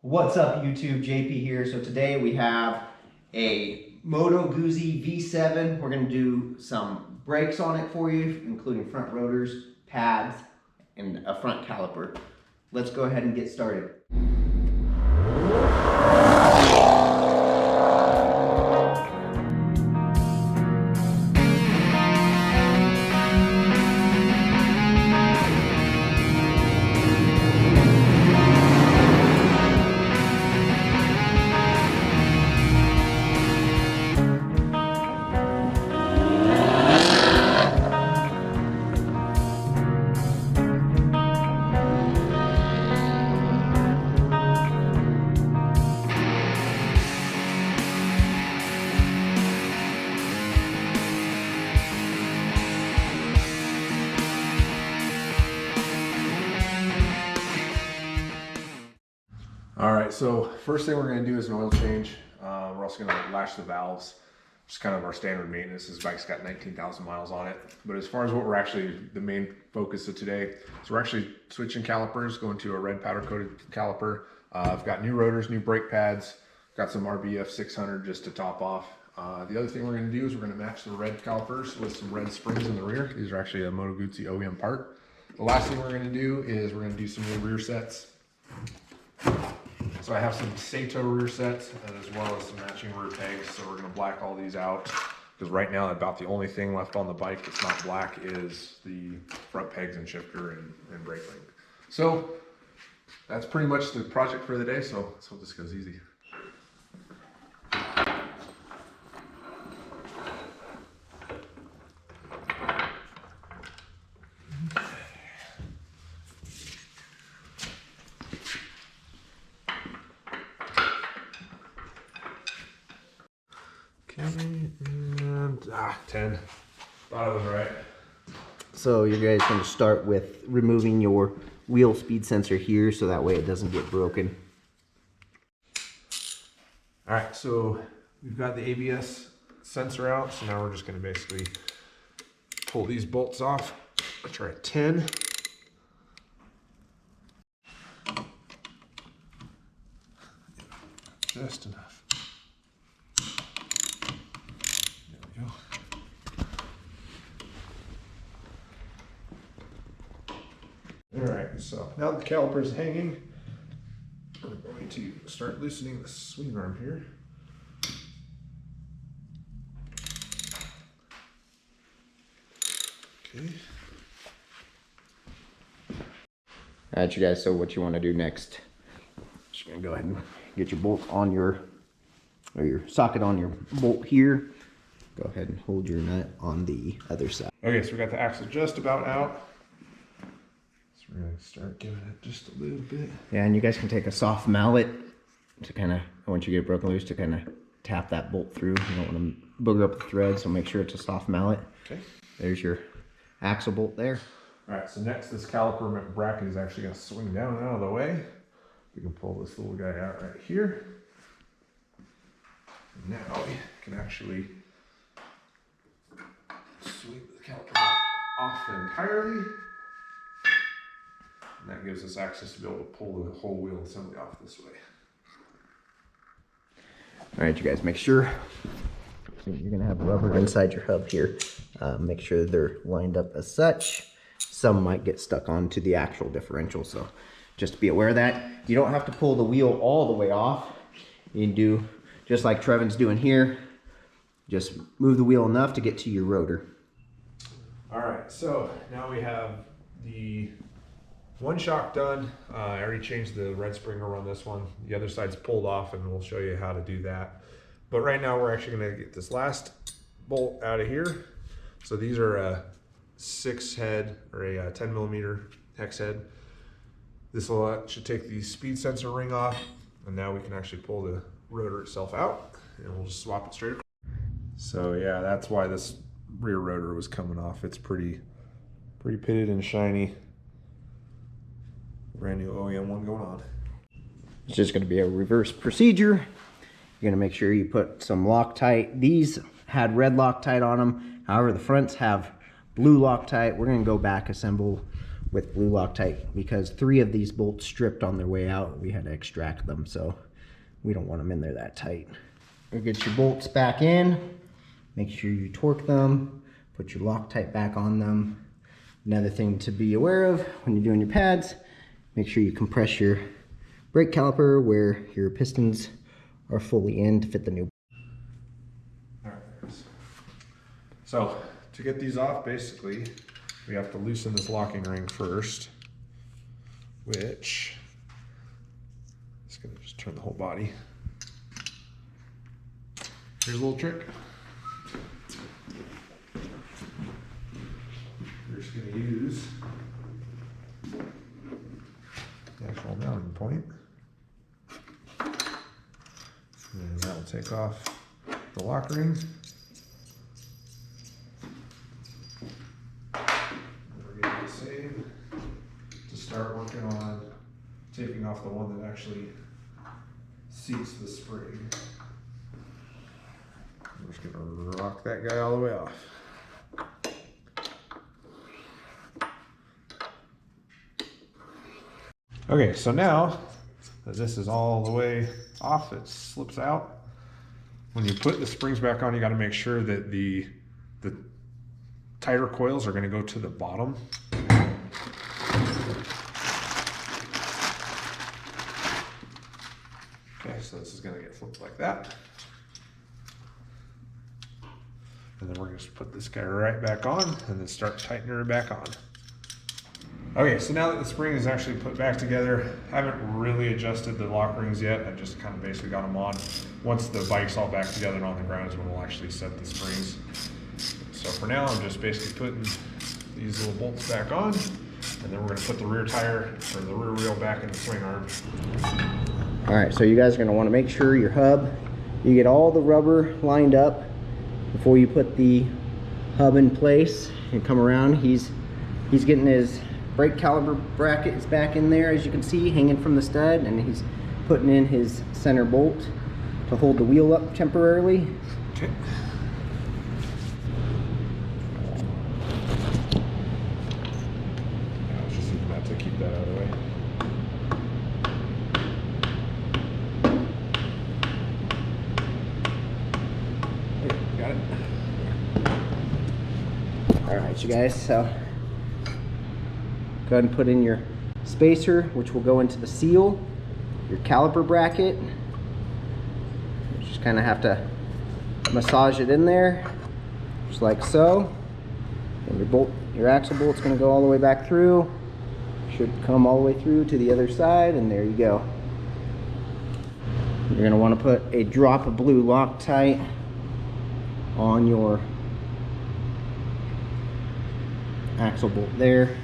What's up YouTube, JP here. So today we have a Moto Guzzi V7. We're going to do some brakes on it for you, including front rotors, pads, and a front caliper. Let's go ahead and get started. All right, so first thing we're going to do is an oil change. We're also going to lash the valves. Just kind of our standard maintenance. This bike's got 19,000 miles on it. But as far as what we're actually, the main focus of today, so we're actually switching calipers, going to a red powder coated caliper. I've got new rotors, new brake pads, got some RBF 600 just to top off. The other thing we're going to do is we're going to match the red calipers with some red springs in the rear. These are actually a Moto Guzzi OEM part. The last thing we're going to do is we're going to do some new rear sets. So I have some Sato rear sets as well as some matching rear pegs. So we're going to black all these out because right now about the only thing left on the bike that's not black is the front pegs and shifter and brake link. So that's pretty much the project for the day. So let's hope this goes easy. Okay, and 10. Thought I was right. So you guys going to start with removing your wheel speed sensor here so that way it doesn't get broken. All right, so we've got the ABS sensor out. So now we're just going to basically pull these bolts off, which are at 10. Just enough. There we go. All right, so now the caliper is hanging, we're going to start loosening the swing arm here. Okay. All right, you guys, so what you want to do next, just going to go ahead and get your bolt on your socket on your bolt here. Go ahead and hold your nut on the other side. Okay, so we got the axle just about out. So we're going to start giving it just a little bit. Yeah, and you guys can take a soft mallet to kind of, once you get it broken loose, to kind of tap that bolt through. You don't want to booger up the thread, so make sure it's a soft mallet. Okay. There's your axle bolt there. All right, so next this caliper bracket is actually going to swing down and out of the way. We can pull this little guy out right here. And now we can actually swing the caliper off entirely. And that gives us access to be able to pull the whole wheel assembly off this way. All right, you guys, make sure you're going to have rubber inside your hub here. Make sure they're lined up as such. Some might get stuck onto the actual differential, so just be aware of that. You don't have to pull the wheel all the way off. You can do just like Trevin's doing here. Just move the wheel enough to get to your rotor. All right, so now we have the one shock done. I already changed the red springer on this one. The other side's pulled off and we'll show you how to do that. But right now we're actually gonna get this last bolt out of here. So these are a 6 head or a 10 millimeter hex head. This should take the speed sensor ring off, and now we can actually pull the rotor itself out, and we'll just swap it straight across. So yeah, that's why this rear rotor was coming off. It's pretty pitted and shiny. Brand new OEM one going on. It's just going to be a reverse procedure. You're going to make sure you put some Loctite. These had red Loctite on them. However, the fronts have blue Loctite. We're going to go back, assemble with blue Loctite, because 3 of these bolts stripped on their way out. We had to extract them, so we don't want them in there that tight. We'll get your bolts back in. Make sure you torque them. Put your Loctite back on them. Another thing to be aware of when you're doing your pads, make sure you compress your brake caliper where your pistons are fully in to fit the new. All right, so to get these off, basically, we have to loosen this locking ring first, which is going to just turn the whole body. Here's a little trick. You're just going to use the actual mounting point, and that will take off the lock ring. Same to start working on taking off the one that actually seats the spring. We're just gonna rock that guy all the way off. Okay, so now that this is all the way off, it slips out. When you put the springs back on, you got to make sure that the tighter coils are going to go to the bottom. Okay, so this is going to get flipped like that. And then we're going to put this guy right back on and then start tightening her back on. Okay, so now that the spring is actually put back together, I haven't really adjusted the lock rings yet. I just kind of basically got them on. Once the bike's all back together and on the ground is when we'll actually set the springs. So for now, I'm just basically putting these little bolts back on, and then we're going to put the rear tire or the rear wheel back in the swing arm. All right, so you guys are going to want to make sure your hub, you get all the rubber lined up before you put the hub in place and come around. He's getting his brake caliper bracket is back in there, as you can see, hanging from the stud, and he's putting in his center bolt to hold the wheel up temporarily. Okay. I was just using that to keep that out of the way. Okay, got it. All right, you guys, so go ahead and put in your spacer, which will go into the seal, your caliper bracket. You just kind of have to massage it in there, just like so. And your axle bolt's going to go all the way back through. Should come all the way through to the other side, and there you go. You're going to want to put a drop of blue Loctite on your axle bolt there.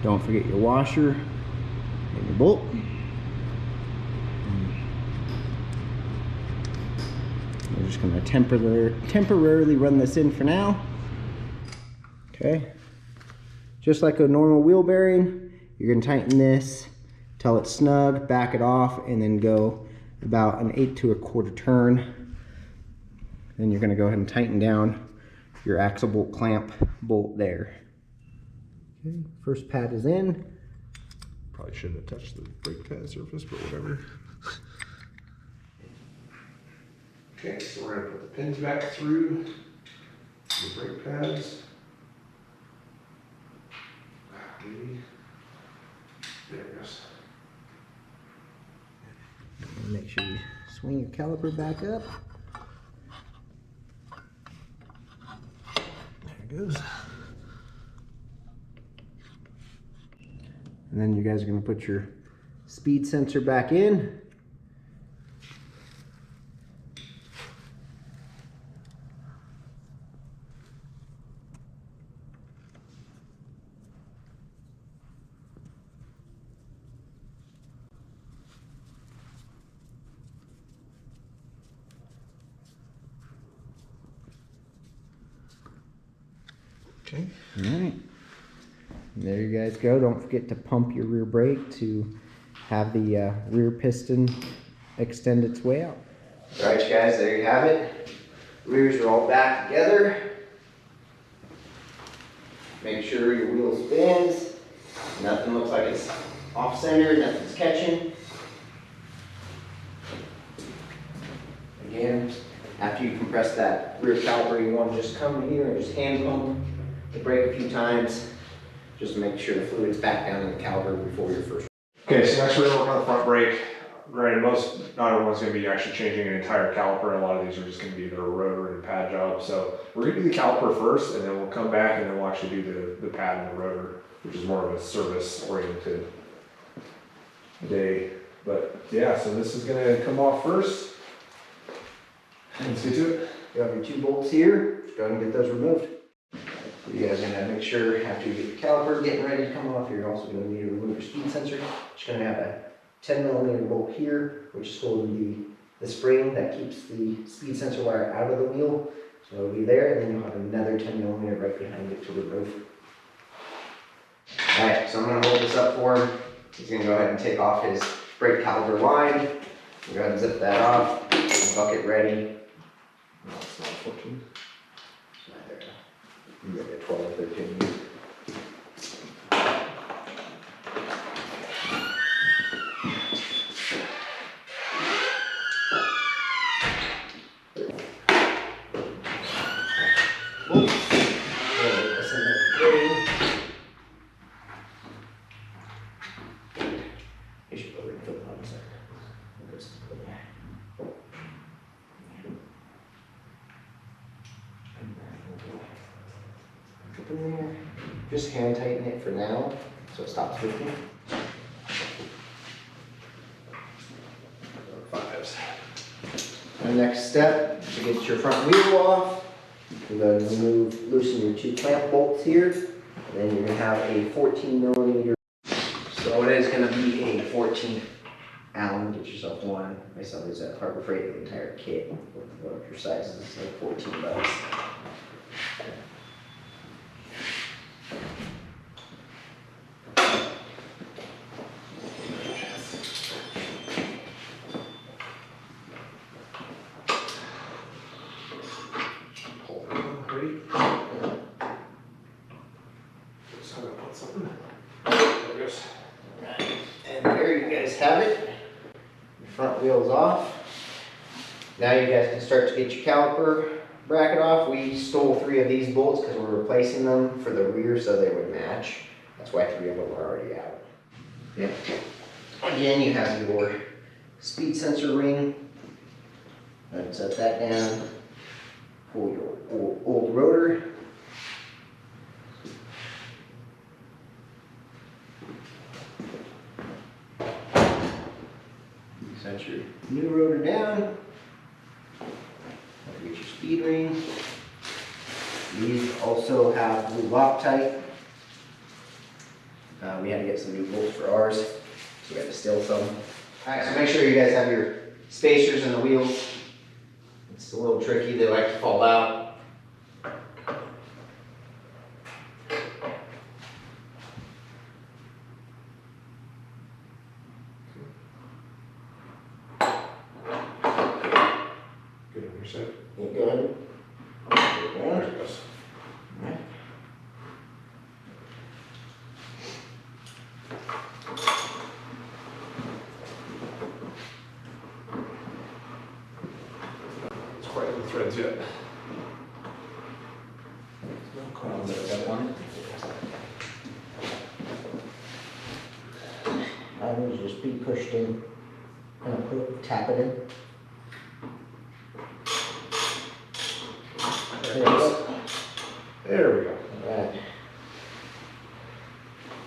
Don't forget your washer and your bolt. We're just going to temporarily run this in for now. Okay. Just like a normal wheel bearing, you're going to tighten this till it's snug, back it off, and then go about an 1/8 to 1/4 turn. Then you're going to go ahead and tighten down your axle bolt clamp bolt there. Okay, first pad is in. Probably shouldn't have touched the brake pad surface, but whatever. Okay, so we're going to put the pins back through the brake pads. Maybe. There it goes. Make sure you swing your caliper back up. There it goes. And then you guys are going to put your speed sensor back in. Okay. All right. There you guys go. Don't forget to pump your rear brake to have the rear piston extend its way out. All right, you guys, there you have it. Rears are all back together. Make sure your wheel spins. Nothing looks like it's off center, nothing's catching. Again, after you compress that rear caliper, you want to just come here and just hand pump the brake a few times, just to make sure the fluid's back down in the caliper before your first. Okay, so next we're gonna work on the front brake. Granted, not everyone's gonna be actually changing an entire caliper. A lot of these are just gonna be their rotor and pad job. So we're gonna do the caliper first, and then we'll come back and then we'll actually do the pad and the rotor, which is more of a service oriented day. But yeah, so this is gonna come off first. Let's get to it. You have your 2 bolts here, just go ahead and get those removed. You guys are gonna make sure after you get the caliper getting ready to come off, you're also gonna need to remove your speed sensor. You're gonna have a 10mm bolt here, which is holding the spring that keeps the speed sensor wire out of the wheel. So it'll be there, and then you'll have another 10mm right behind it to remove. Alright, so I'm gonna hold this up for him. He's gonna go ahead and take off his brake caliper line. Go ahead and zip that off, bucket ready. No, it's not 14. You got a 12 or 13. In there. Just hand tighten it for now so it stops lifting. 5s. The next step is to get your front wheel off. You're going to loosen your 2 clamp bolts here. And then you're going to have a 14mm. So it is going to be a 14 Allen. Get yourself one. I saw these at Harbor Freight, the entire kit. One of your sizes is like $14. So I'm gonna put something. There it goes. And there you guys have it. Your front wheel's off. Now you guys can start to get your caliper bracket off. We stole 3 of these bolts because we're replacing them for the rear so they would match. That's why 3 of them are already out. Yep. Again, you have your speed sensor ring. And set that down. Pull your old rotor. Set your new rotor down. Get your speed ring. These also have blue Loctite. We had to get some new bolts for ours, so we had to steal some. Alright, so make sure you guys have your spacers in the wheels. It's a little tricky, they like to fall out. Good on your side. You go ahead. There it goes. Alright. It's quite in the threads yet. I would just be pushed in, tap it in. There it goes. There we go. Alright.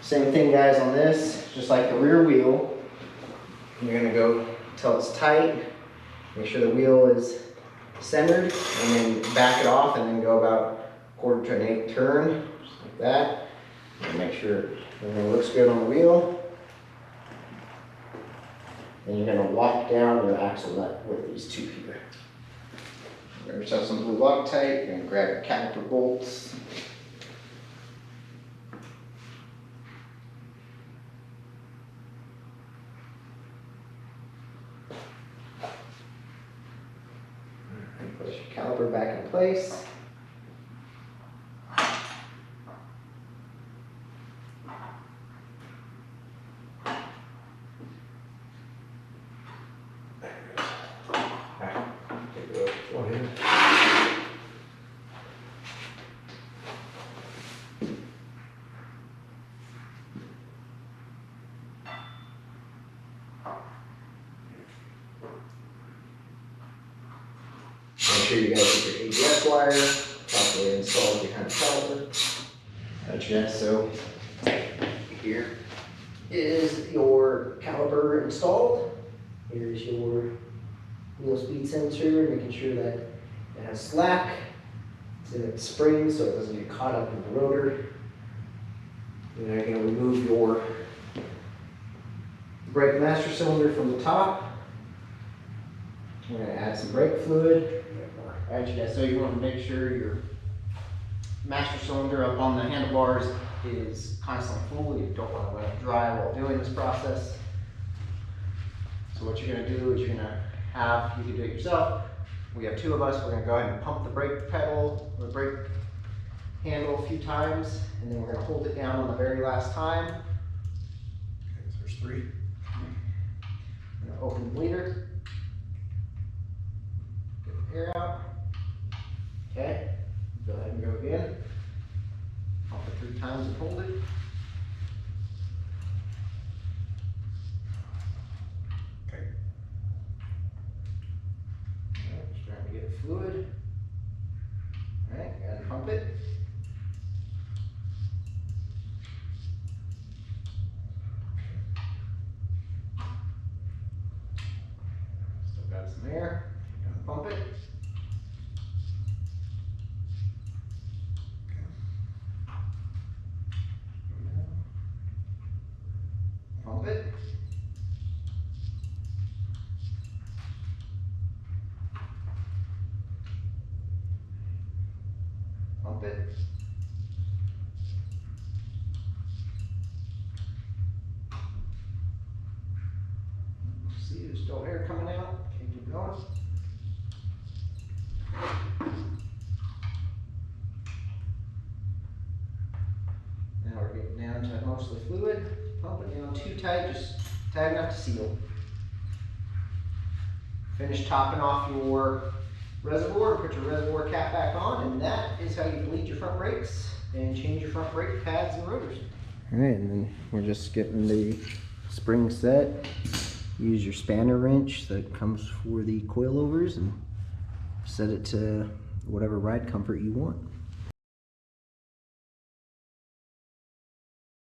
Same thing guys on this, just like the rear wheel. You're gonna go till it's tight, make sure the wheel is centered, and then back it off and then go about 1/4 to an 1/8 turn, just like that. And make sure everything looks good on the wheel. Then you're gonna lock down your axle nut with these 2 here. There's some blue Loctite, you're gonna grab your caliper bolts. Push your caliper back in place. one in. Make sure you guys get your ABS wire properly installed behind the caliper. Gotcha. So here is your caliper installed. Here's your wheel speed sensor, making sure that it has slack. It's in its spring so it doesn't get caught up in the rotor. Then you're going to remove your brake master cylinder from the top. We're going to add some brake fluid. Alright, so you want to make sure your master cylinder up on the handlebars is constantly full. You don't want to let it dry while doing this process. So what you're going to do is you're going to have, you can do it yourself. We have two of us. We're going to go ahead and pump the brake pedal, or the brake handle a few times, and then we're going to hold it down on the very last time. Okay, so there's 3. I'm going to open the bleeder. Get the air out. Okay, go ahead and go again. Pump it 3 times and hold it. Okay. Alright, just trying to get it fluid. Alright, gotta pump it. Still got some air. Gotta pump it. Pump it. Pump it. See, there's still air coming out. Okay, keep going. Now we're getting down to mostly fluid. Pump it down too tight, just tight enough to seal. Finish topping off your reservoir, put your reservoir cap back on, and that is how you bleed your front brakes and change your front brake pads and rotors. Alright, and then we're just getting the spring set. Use your spanner wrench that comes for the coilovers and set it to whatever ride comfort you want.